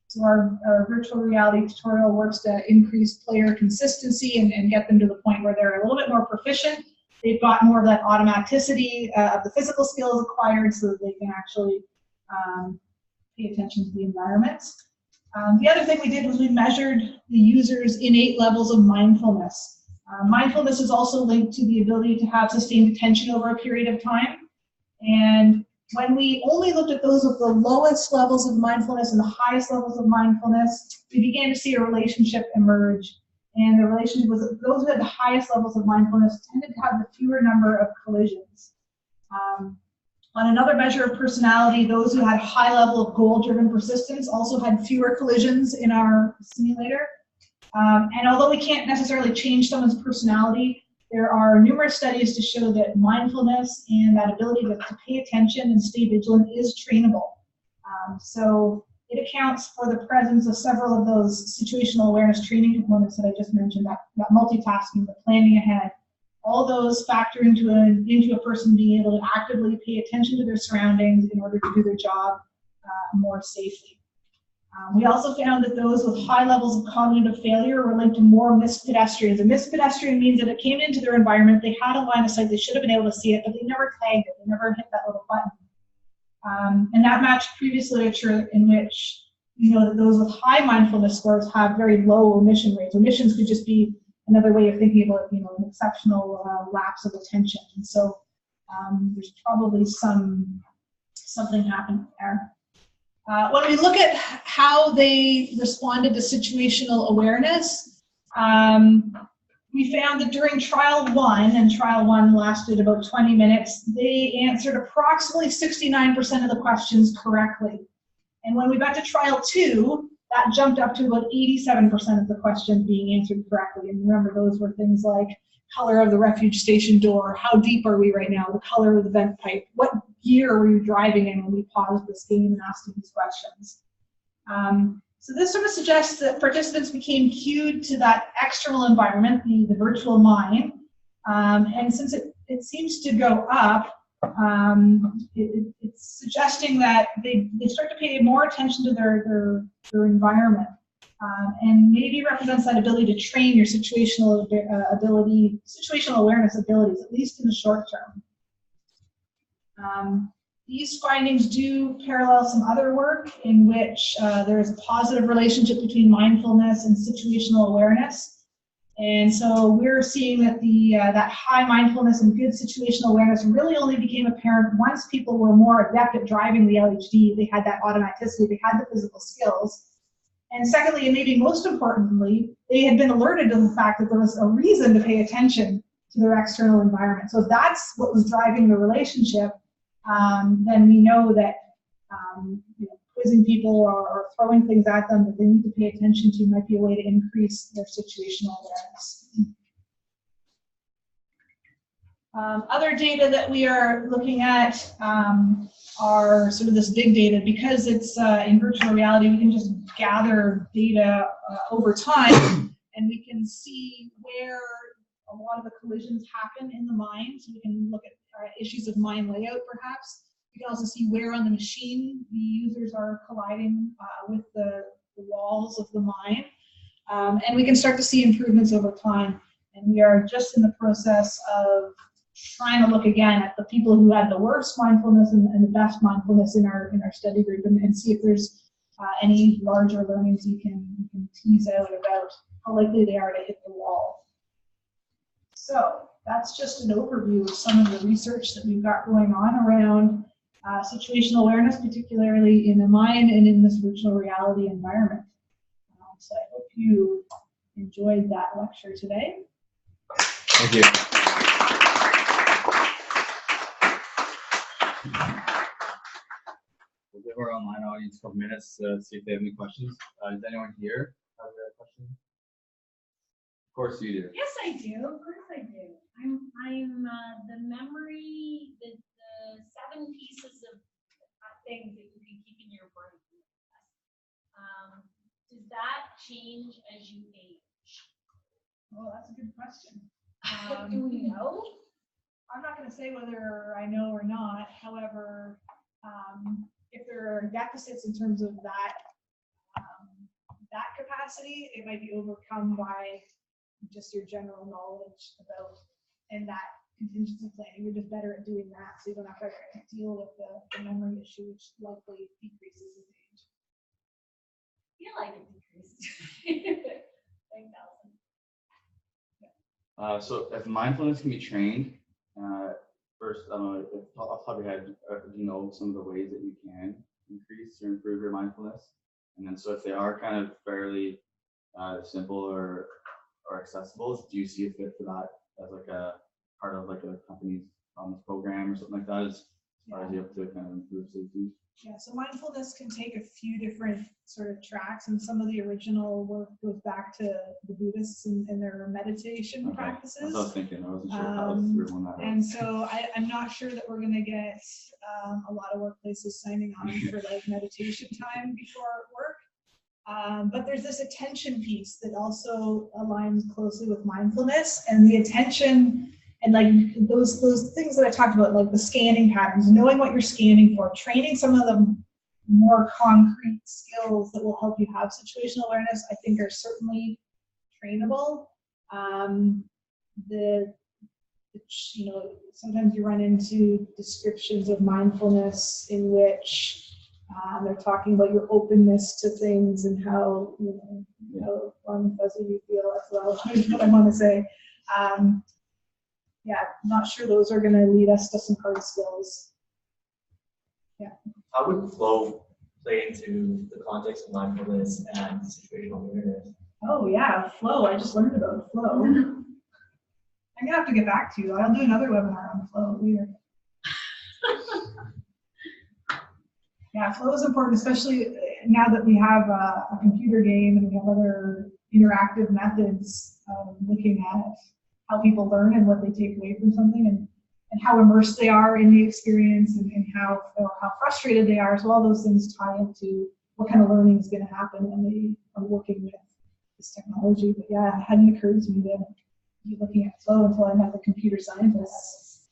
So our virtual reality tutorial works to increase player consistency and get them to the point where they're a little bit more proficient. They've got more of that automaticity of the physical skills acquired so that they can actually pay attention to the environment. The other thing we did was we measured the user's innate levels of mindfulness. Mindfulness is also linked to the ability to have sustained attention over a period of time. And when we only looked at those with the lowest levels of mindfulness and the highest levels of mindfulness, we began to see a relationship emerge. And the relationship was that those who had the highest levels of mindfulness tended to have the fewer number of collisions. On another measure of personality, those who had a high level of goal-driven persistence also had fewer collisions in our simulator. And although we can't necessarily change someone's personality, there are numerous studies to show that mindfulness and that ability to pay attention and stay vigilant is trainable. So it accounts for the presence of several of those situational awareness training components that I just mentioned, that multitasking, the planning ahead. All those factor into a person being able to actively pay attention to their surroundings in order to do their job more safely. We also found that those with high levels of cognitive failure were linked to more missed pedestrians. A missed pedestrian means that it came into their environment, they had a line of sight, they should have been able to see it, but they never tagged it, they never hit that little button. And that matched previous literature in which that those with high mindfulness scores have very low omission rates. Omissions could just be another way of thinking about an exceptional lapse of attention. And so there's probably something happening there. When we look at how they responded to situational awareness, we found that during trial 1, and trial 1 lasted about 20 minutes, they answered approximately 69% of the questions correctly. And when we got to trial 2, that jumped up to about 87% of the questions being answered correctly. And remember, those were things like color of the refuge station door, how deep are we right now, the color of the vent pipe, what gear were you driving in when we paused this game and asked these questions. So this sort of suggests that participants became cued to that external environment, the virtual mind, and since it seems to go up, it's suggesting that they start to pay more attention to their environment, and maybe represents that ability to train your situational awareness abilities, at least in the short term. These findings do parallel some other work in which there is a positive relationship between mindfulness and situational awareness. And so we're seeing that that high mindfulness and good situational awareness really only became apparent once people were more adept at driving the LHD. They had that automaticity, they had the physical skills. And secondly, and maybe most importantly, they had been alerted to the fact that there was a reason to pay attention to their external environment. So if that's what was driving the relationship, then we know that quizzing people or throwing things at them that they need to pay attention to might be a way to increase their situational awareness. Other data that we are looking at are sort of this big data. Because it's in virtual reality, we can just gather data over time, and we can see where a lot of the collisions happen in the mine, so we can look at issues of mine layout perhaps. We can also see where on the machine the users are colliding with the walls of the mine. And we can start to see improvements over time. And we are just in the process of trying to look again at the people who had the worst mindfulness and the best mindfulness in our study group, and see if there's any larger learnings you can tease out about how likely they are to hit the wall. So that's just an overview of some of the research that we've got going on around situational awareness, particularly in the mine and in this virtual reality environment. So I hope you enjoyed that lecture today. Thank you. We'll give our online audience a couple minutes to see if they have any questions. Does anyone here have a question? Of course you do. Yes, I do. Of course I do. I'm the memory, the 7 pieces of things that you can keep in your brain. Does that change as you age? Well, that's a good question. Do we know? I'm not going to say whether I know or not. However, if there are deficits in terms of that capacity, it might be overcome by just your general knowledge about and that contingency planning. You're just better at doing that, so you don't have to deal with the memory issue, which likely decreases with age. I feel like it decreased. Thanks, Alison. So if mindfulness can be trained, first, I don't know, off the top of your head, you know some of the ways that you can increase or improve your mindfulness. And then so if they are kind of fairly simple or accessible, do you see a fit for that as like a part of like a company's program or something like that, as far as you have to kind of improve safety? Yeah, so mindfulness can take a few different sort of tracks, and some of the original work goes back to the Buddhists and their meditation practices. That's what I was thinking. I wasn't sure if that was the one that and so I'm not sure that we're going to get a lot of workplaces signing on for like meditation time before work. But there's this attention piece that also aligns closely with mindfulness, and the attention and like those things that I talked about, like the scanning patterns, knowing what you're scanning for, training some of the more concrete skills that will help you have situational awareness, I think are certainly trainable. You know, sometimes you run into descriptions of mindfulness in which they're talking about your openness to things and how, you know, how fuzzy you feel as well. Is what I want to say. Yeah, not sure those are going to lead us to some hard skills. Yeah. How would flow play into the context of mindfulness and situational awareness? Oh yeah, flow. I just learned about flow. I'm gonna have to get back to you. I'll do another webinar on flow later. Yeah, flow is important, especially now that we have a computer game and we have other interactive methods of looking at how people learn and what they take away from something, and how immersed they are in the experience, and how frustrated they are. So all those things tie into what kind of learning is going to happen when they are working with this technology. But yeah, it hadn't occurred to me to be looking at flow until I met the computer scientists.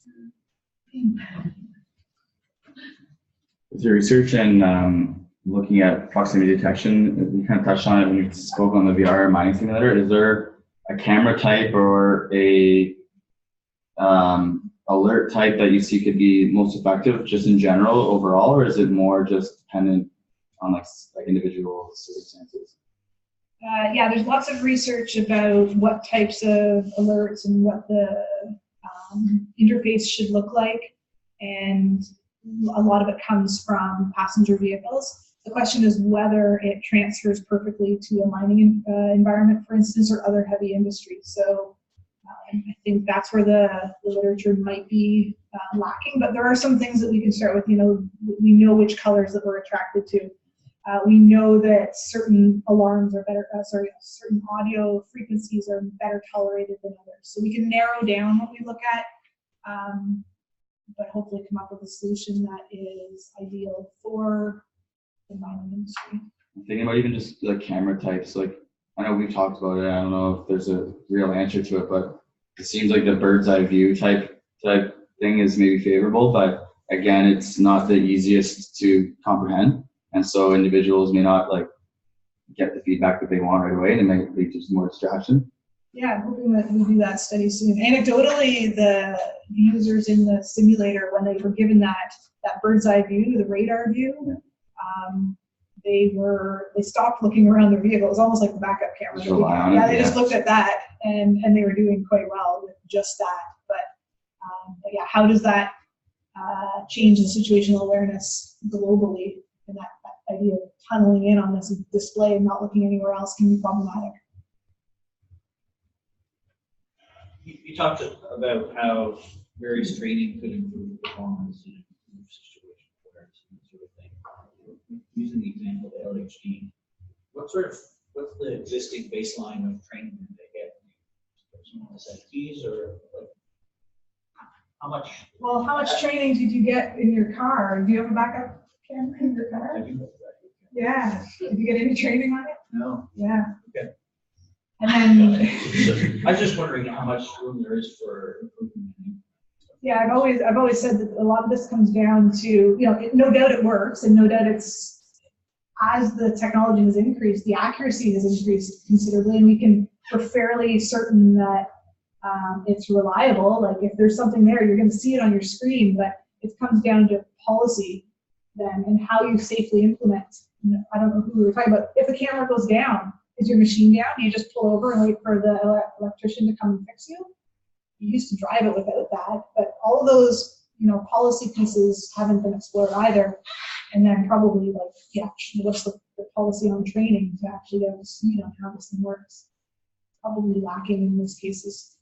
With your research and looking at proximity detection, you kind of touched on it when you spoke on the VR mining simulator. Is there a camera type or a alert type that you see could be most effective just in general overall, or is it more just dependent on like individual circumstances? Yeah, there's lots of research about what types of alerts and what the interface should look like, and a lot of it comes from passenger vehicles. The question is whether it transfers perfectly to a mining environment, for instance, or other heavy industries. So I think that's where the literature might be lacking, but there are some things that we can start with. You know, we know which colors that we're attracted to. We know that certain alarms are better, certain audio frequencies are better tolerated than others. So we can narrow down what we look at, but hopefully come up with a solution that is ideal for the mining industry. I'm thinking about even just like camera types. Like, I know we've talked about it. I don't know if there's a real answer to it, but it seems like the bird's eye view type thing is maybe favorable, but again, it's not the easiest to comprehend. And so individuals may not like get the feedback that they want right away, and it might lead to some more distraction. Yeah, I'm hoping that we do that study soon. Anecdotally, the users in the simulator, when they were given that bird's eye view, the radar view, they stopped looking around their vehicle. It was almost like the backup camera. Just rely on it, Yeah, they just looked at that, and they were doing quite well with just that. But yeah, how does that change the situational awareness globally? And that idea of tunneling in on this display and not looking anywhere else can be problematic. You talked about how various training could improve performance and improve situational awareness and that sort of thing. Using the example of LHD, what's the existing baseline of training that they get? Personal SFTs or like, how much? Well, how much training did you get in your car? Do you have a backup camera in your car? I do know that. Yeah. Did you get any training on it? No. Yeah. Okay. And then, I was just wondering how much room there is for improvement. yeah, I've always said that a lot of this comes down to, no doubt it works, and no doubt it's, as the technology has increased, the accuracy has increased considerably, and we're fairly certain that it's reliable. Like if there's something there, you're going to see it on your screen, but it comes down to policy then and how you safely implement. I don't know who we were talking about. If the camera goes down, is your machine down? Do you just pull over and wait for the electrician to come and fix you? You used to drive it without that, but all of those, policy pieces haven't been explored either. And then probably what's the policy on training to actually get up to speed on how this thing works? Probably lacking in most cases.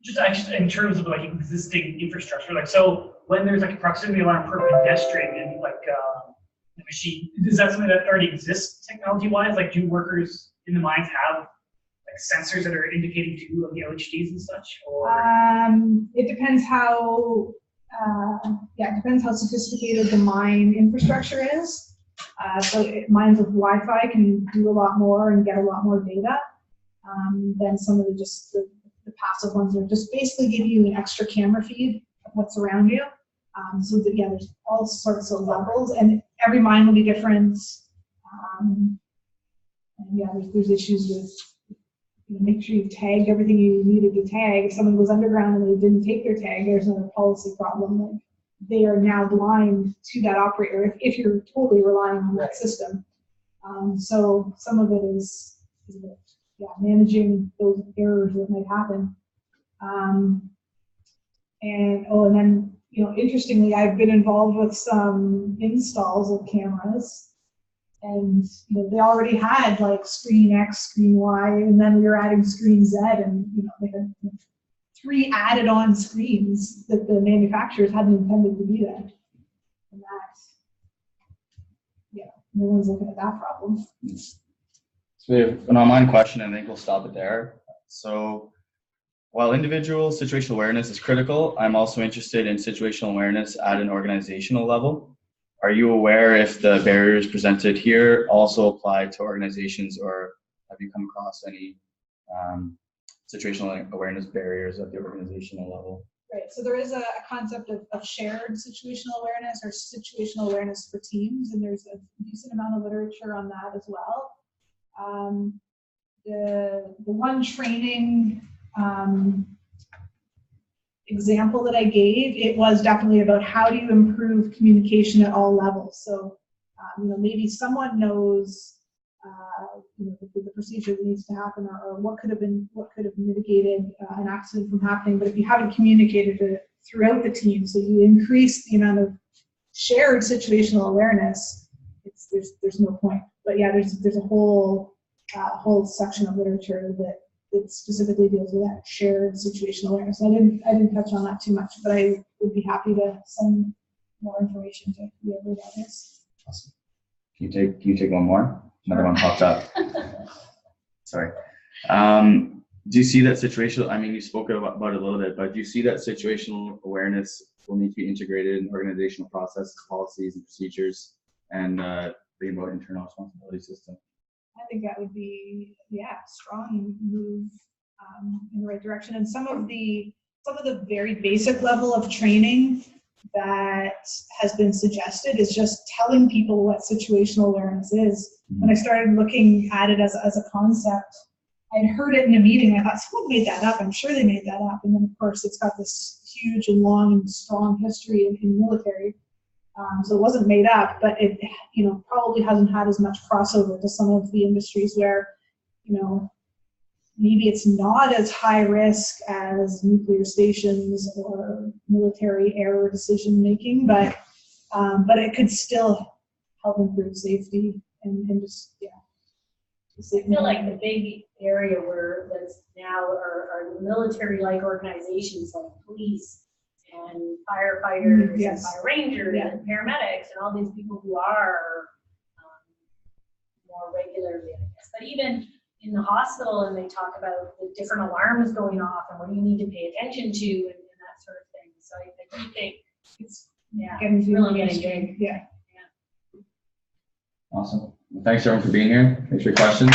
Just actually in terms of like existing infrastructure, like so when there's like a proximity alarm per pedestrian in like the machine, is that something that already exists technology-wise? Like, do workers in the mines have like sensors that are indicating to the LHDs and such? Or it depends how it depends how sophisticated the mine infrastructure is. Mines with Wi-Fi can do a lot more and get a lot more data than some of the passive ones are just basically give you an extra camera feed of what's around you. There's all sorts of levels, and every mine will be different. There's issues with make sure you tagged everything you needed to tag. If someone goes underground and they didn't take their tag, there's another policy problem. Like they are now blind to that operator if you're totally relying on that system. So some of it is managing those errors that might happen. And then, interestingly, I've been involved with some installs of cameras, and they already had like screen X, screen Y, and then we were adding screen Z, and they had 3 added on screens that the manufacturers hadn't intended to be there. And no one's looking at that problem. So we have an online question, and I think we'll stop it there. So while individual situational awareness is critical, I'm also interested in situational awareness at an organizational level. Are you aware if the barriers presented here also apply to organizations, or have you come across any situational awareness barriers at the organizational level? Right, so there is a concept of shared situational awareness or situational awareness for teams, and there's a decent amount of literature on that as well. The one training example that I gave, it was definitely about how do you improve communication at all levels. So, maybe someone knows, the procedure that needs to happen, or what could have mitigated an accident from happening. But if you haven't communicated it throughout the team, so you increase the amount of shared situational awareness, there's no point. But yeah, there's a whole section of literature that specifically deals with that shared situational awareness. I didn't touch on that too much, but I would be happy to send more information to whoever that is. Awesome. Can you take one more? Another one popped up. Sorry. Do you see that situational, you spoke about it a little bit, but do you see that situational awareness will need to be integrated in organizational processes, policies, and procedures, and the remote internal responsibility system? I think that would be, strong move. in the right direction. And some of the very basic level of training that has been suggested is just telling people what situational awareness is. When I started looking at it as a concept, I'd heard it in a meeting. I thought, someone made that up. I'm sure they made that up. And then, of course, it's got this huge and long and strong history in military. So it wasn't made up, but it, probably hasn't had as much crossover to some of the industries where, maybe it's not as high risk as nuclear stations or military error decision making, but it could still help improve safety and just, yeah. I feel like the big area where that's now are the military-like organizations like police and firefighters Yes. and fire rangers Yeah. and paramedics and all these people who are more regularly, I guess. But even in the hospital, and they talk about the different alarms going off and what you need to pay attention to and that sort of thing. So I do think it's really getting big. Yeah. Awesome. Well, thanks everyone for being here. Thanks for your questions.